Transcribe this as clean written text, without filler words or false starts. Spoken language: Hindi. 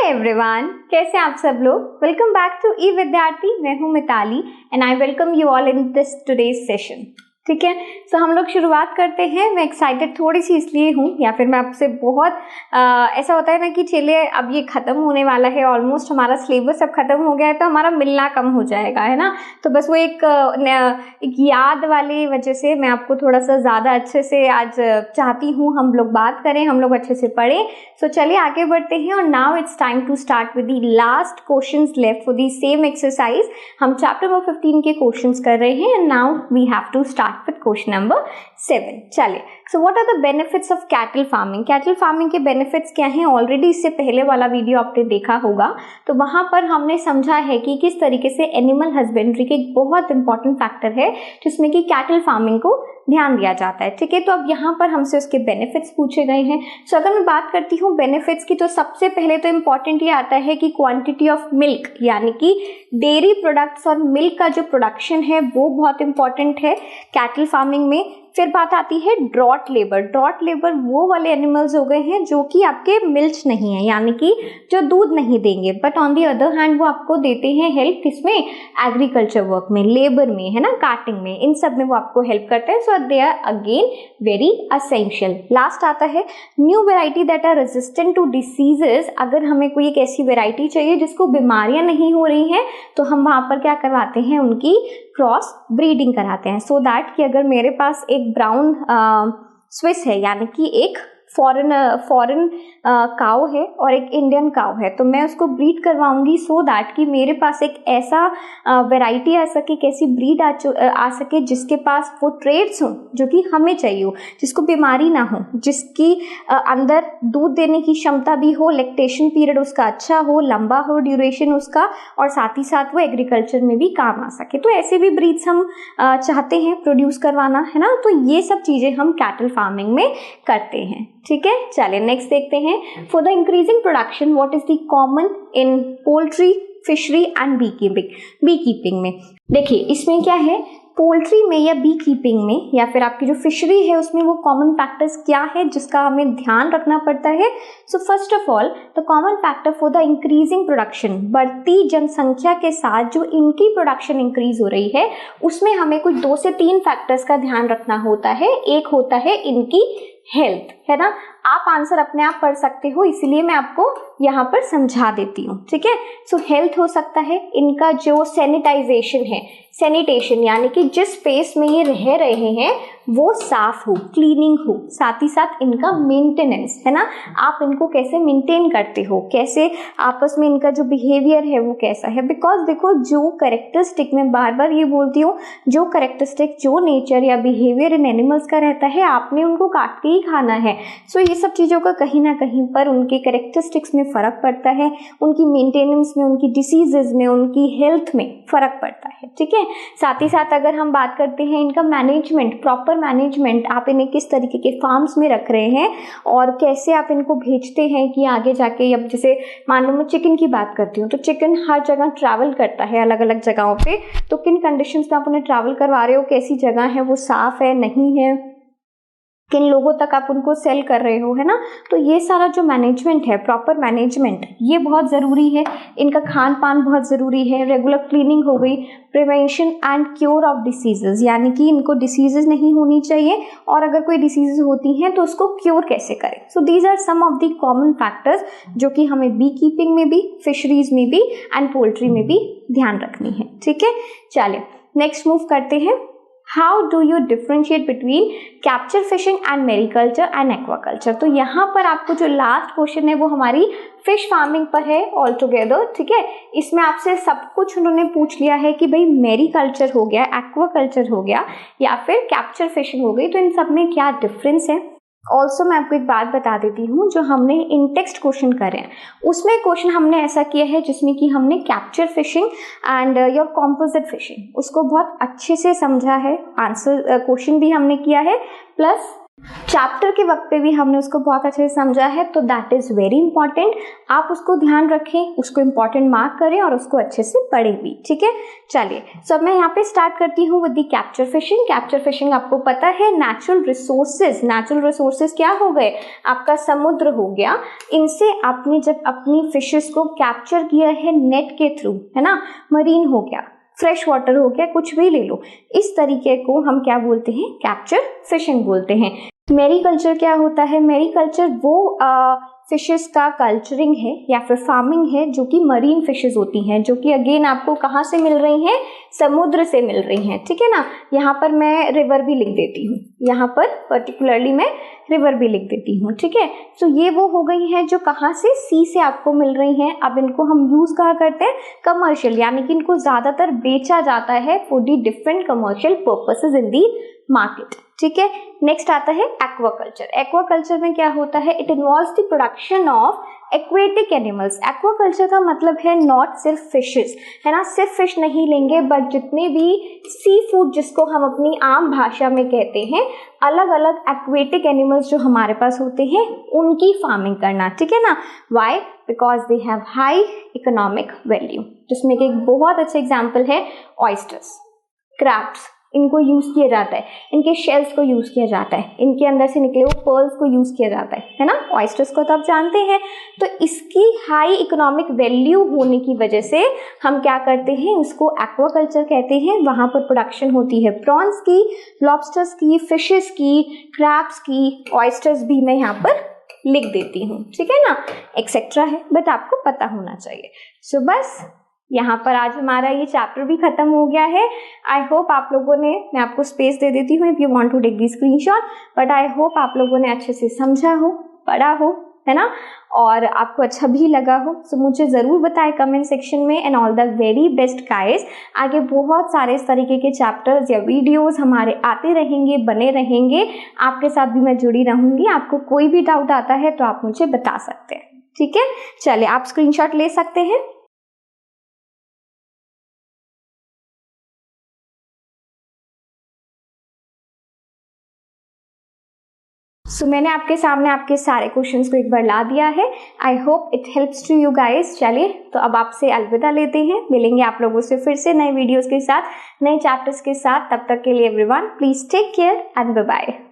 हाय एवरीवन, कैसे आप सब लोग। वेलकम बैक टू ई विद्यार्थी। मैं हूं Mitali and I welcome you all in this today's session. ठीक है, सो हम लोग शुरुआत करते हैं। मैं एक्साइटेड थोड़ी सी इसलिए हूँ, या फिर मैं आपसे बहुत ऐसा होता है ना कि चलिए अब ये खत्म होने वाला है, ऑलमोस्ट हमारा सिलेबस अब खत्म हो गया है तो हमारा मिलना कम हो जाएगा, है ना। तो बस वो एक याद वाली वजह से मैं आपको थोड़ा सा ज़्यादा अच्छे से आज चाहती हूँ हम लोग बात करें, हम लोग अच्छे से पढ़ें। सो चलिए आगे बढ़ते हैं। और now it's time to start with the last questions left for the same exercise. हम चैप्टर नंबर 15 के क्वेश्चंस कर रहे हैं and now we have to start with question number 7। चलिए, so what are the benefits of cattle farming? Cattle farming के बेनिफिट्स क्या हैं? ऑलरेडी इससे पहले वाला वीडियो आपने देखा होगा, तो वहां पर हमने समझा है कि किस तरीके से एनिमल हस्बेंड्री के एक बहुत इंपॉर्टेंट फैक्टर है जिसमें कि कैटल फार्मिंग को ध्यान दिया जाता है। ठीक है, तो अब यहाँ पर हमसे उसके बेनिफिट्स पूछे गए हैं। सो अगर मैं बात करती हूँ बेनिफिट्स की, तो सबसे पहले तो इम्पॉर्टेंट ये आता है कि क्वांटिटी ऑफ मिल्क, यानी कि डेयरी प्रोडक्ट्स और मिल्क का जो प्रोडक्शन है वो बहुत इंपॉर्टेंट है कैटल फार्मिंग में। फिर बात आती है ड्रॉट लेबर। ड्रॉट लेबर वो वाले एनिमल्स हो गए हैं जो कि आपके मिल्च नहीं है, यानी कि जो दूध नहीं देंगे, but on the other hand वो आपको देते हैं हेल्प किसमें? एग्रीकल्चर वर्क में, लेबर में, है ना, काटिंग में, इन सब में वो आपको हेल्प करते हैं। So they are again very essential. Last आता है new variety that are resistant to diseases. अगर हमें कोई एक ऐसी वेराइटी चाहिए जिसको बीमारियां नहीं हो रही हैं, तो हम वहां पर क्या करवाते हैं? उनकी क्रॉस ब्रीडिंग कराते हैं, सो दैट कि अगर मेरे पास एक ब्राउन स्विस है, यानी कि एक फॉरेन काउ है और एक इंडियन काउ है, तो मैं उसको ब्रीड करवाऊंगी सो दैट कि मेरे पास एक ऐसा वैरायटी आ सके, एक ऐसी ब्रीड आ सके जिसके पास वो ट्रेड्स हों जो कि हमें चाहिए हो, जिसको बीमारी ना हो, जिसकी अंदर दूध देने की क्षमता भी हो, लैक्टेशन पीरियड उसका अच्छा हो, लंबा हो ड्यूरेशन उसका, और साथ ही साथ वो एग्रीकल्चर में भी काम आ सके। तो ऐसे भी ब्रीड्स हम चाहते हैं प्रोड्यूस करवाना, है ना। तो ये सब चीज़ें हम कैटल फार्मिंग में करते हैं। ठीक है, चलिए नेक्स्ट देखते हैं। For the increasing production what is the common in poultry, fishery and bee keeping में। देखिए इसमें क्या है, पोल्ट्री में या बी कीपिंग में या फिर आपकी जो फिशरी है उसमें वो कॉमन फैक्टर्स क्या है जिसका हमें ध्यान रखना पड़ता है। So first of all the common factor for the increasing production, बढ़ती जनसंख्या के साथ जो इनकी प्रोडक्शन इंक्रीज हो रही है उसमें हमें कुछ 2 से 3 फैक्टर्स का ध्यान रखना होता है। एक होता है इनकी हेल्थ, है ना। आप आंसर अपने आप पढ़ सकते हो, इसलिए मैं आपको यहाँ पर समझा देती हूँ। ठीक है, सो हेल्थ हो सकता है इनका जो सैनिटाइजेशन है, सैनिटेशन, यानी कि जिस स्पेस में ये रह रहे हैं वो साफ हो, क्लीनिंग हो, साथ ही साथ इनका मेंटेनेंस, है ना। आप इनको कैसे मेंटेन करते हो, कैसे आपस में इनका जो बिहेवियर है वो कैसा है। बिकॉज देखो जो कैरेक्टरिस्टिक, मैं बार बार ये बोलती हूँ, जो कैरेक्टरिस्टिक, जो नेचर या बिहेवियर इन एनिमल्स का रहता है आपने उनको काट के ही खाना है। सो ये सब चीज़ों का कहीं ना कहीं पर उनके कैरेक्टरिस्टिक्स में फ़र्क पड़ता है, उनकी मेंटेनेंस में, उनकी डिसीजेज में, उनकी हेल्थ में फ़र्क पड़ता है। ठीक है, साथ ही साथ अगर हम बात करते हैं इनका मैनेजमेंट, प्रॉपर मैनेजमेंट, आप इन्हें किस तरीके के फार्म्स में रख रहे हैं और कैसे आप इनको भेजते हैं कि आगे जाके, अब जैसे मान लो मैं चिकन की बात करती हूँ, तो चिकन हर जगह ट्रैवल करता है अलग अलग जगहों पे, तो किन कंडीशंस में आप उन्हें ट्रैवल करवा रहे हो, कैसी जगह है, वो साफ है नहीं है, किन लोगों तक आप उनको सेल कर रहे हो, है ना। तो ये सारा जो मैनेजमेंट है, प्रॉपर मैनेजमेंट, ये बहुत ज़रूरी है। इनका खान पान बहुत ज़रूरी है, रेगुलर क्लीनिंग हो गई, prevention and cure of diseases, यानी कि इनको डिसीजेज नहीं होनी चाहिए और अगर कोई डिसीजेज होती हैं तो उसको क्योर कैसे करें। So these are some of the common factors जो कि हमें बी कीपिंग में भी, फिशरीज में भी एंड पोल्ट्री में भी ध्यान रखनी है। ठीक है, चलिए नेक्स्ट मूव करते हैं। How do you differentiate between capture fishing and mariculture and aquaculture? तो यहाँ पर आपको जो लास्ट क्वेश्चन है वो हमारी फिश फार्मिंग पर है ऑल टुगेदर। ठीक है, इसमें आपसे सब कुछ उन्होंने पूछ लिया है कि भाई मैरीकल्चर हो गया, एक्वाकल्चर हो गया या फिर कैप्चर फिशिंग हो गई, तो इन सब में क्या डिफरेंस है। ऑल्सो मैं आपको एक बात बता देती हूँ, जो हमने इन टेक्स्ट क्वेश्चन करे हैं उसमें क्वेश्चन हमने ऐसा किया है जिसमें कि हमने capture fishing and your composite fishing उसको बहुत अच्छे से समझा है, आंसर क्वेश्चन भी हमने किया है, प्लस चैप्टर के वक्त पे भी हमने उसको बहुत अच्छे से समझा है, तो दैट इज़ वेरी इंपॉर्टेंट। आप उसको ध्यान रखें, उसको इम्पॉर्टेंट मार्क करें और उसको अच्छे से पढ़ें भी, ठीक है। चलिए, सो मैं यहाँ पे स्टार्ट करती हूँ with the capture fishing. Capture fishing आपको पता है नेचुरल रिसोर्सेज क्या हो गए, आपका समुद्र हो गया। इनसे आपने जब अपनी फिशेस को कैप्चर किया है नेट के थ्रू, है ना, मरीन हो गया, फ्रेश वाटर हो गया, कुछ भी ले लो, इस तरीके को हम क्या बोलते हैं, कैप्चर फिशिंग बोलते हैं। मैरीकल्चर क्या होता है, मैरीकल्चर वो फिशेस का कल्चरिंग है या फिर फार्मिंग है जो कि मरीन फिशेस होती हैं, जो कि अगेन आपको कहाँ से मिल रही हैं, समुद्र से मिल रही हैं, ठीक है ना। यहाँ पर मैं रिवर भी लिख देती हूँ, यहाँ पर पर्टिकुलरली मैं रिवर भी लिख देती हूँ, ठीक है। तो ये वो हो गई हैं जो कहाँ से, सी से आपको मिल रही हैं। अब इनको हम यूज कहाँ करते हैं, कमर्शियल, यानी कि इनको ज्यादातर बेचा जाता है for the different commercial purposes in the market, ठीक है। नेक्स्ट आता है एक्वाकल्चर। एक्वाकल्चर में क्या होता है, it involves the production of aquatic animals. Aquaculture का मतलब है नॉट सिर्फ फिशेस, है ना, सिर्फ फिश नहीं लेंगे, बट जितने भी सी फूड जिसको हम अपनी आम भाषा में कहते हैं, अलग अलग एक्वेटिक एनिमल्स जो हमारे पास होते हैं उनकी फार्मिंग करना, ठीक है ना। Why, because they have high economic value, जिसमें कि एक बहुत अच्छा एग्जाम्पल है ऑयस्टर्स, क्रैब्स, इनको यूज किया जाता है, इनके शेल्स को यूज किया जाता है, इनके अंदर से निकले हुए पर्ल्स को यूज किया जाता है ना। ऑयस्टर्स को तो आप जानते हैं। तो इसकी हाई इकोनॉमिक वैल्यू होने की वजह से हम क्या करते हैं, उसको एक्वाकल्चर कहते हैं। वहां पर प्रोडक्शन होती है प्रॉन्स की, लॉबस्टर्स की, फिशेस की, क्रैब्स की, ऑयस्टर्स भी मैं यहाँ पर लिख देती हूँ, ठीक है ना, एक्सेट्रा है, बट आपको पता होना चाहिए। सो बस यहाँ पर आज हमारा ये चैप्टर भी खत्म हो गया है। आई होप आप लोगों ने, मैं आपको स्पेस दे देती हूँ if you want to take the screenshot, but I hope आप लोगों ने अच्छे से समझा हो, पढ़ा हो, है ना, और आपको अच्छा भी लगा हो। सो मुझे ज़रूर बताएं कमेंट सेक्शन में। And all the very best guys. आगे बहुत सारे इस तरीके के चैप्टर्स या वीडियोस हमारे आते रहेंगे, बने रहेंगे, आपके साथ भी मैं जुड़ी रहूँगी। आपको कोई भी डाउट आता है तो आप मुझे बता सकते हैं, ठीक है। चलिए, आप स्क्रीनशॉट ले सकते हैं। सो मैंने आपके सामने आपके सारे क्वेश्चंस को एक बार ला दिया है। I hope it helps to you guys. चलिए, तो अब आपसे अलविदा लेते हैं, मिलेंगे आप लोगों से फिर से नए वीडियोस के साथ, नए चैप्टर्स के साथ। तब तक के लिए everyone please take care and bye bye.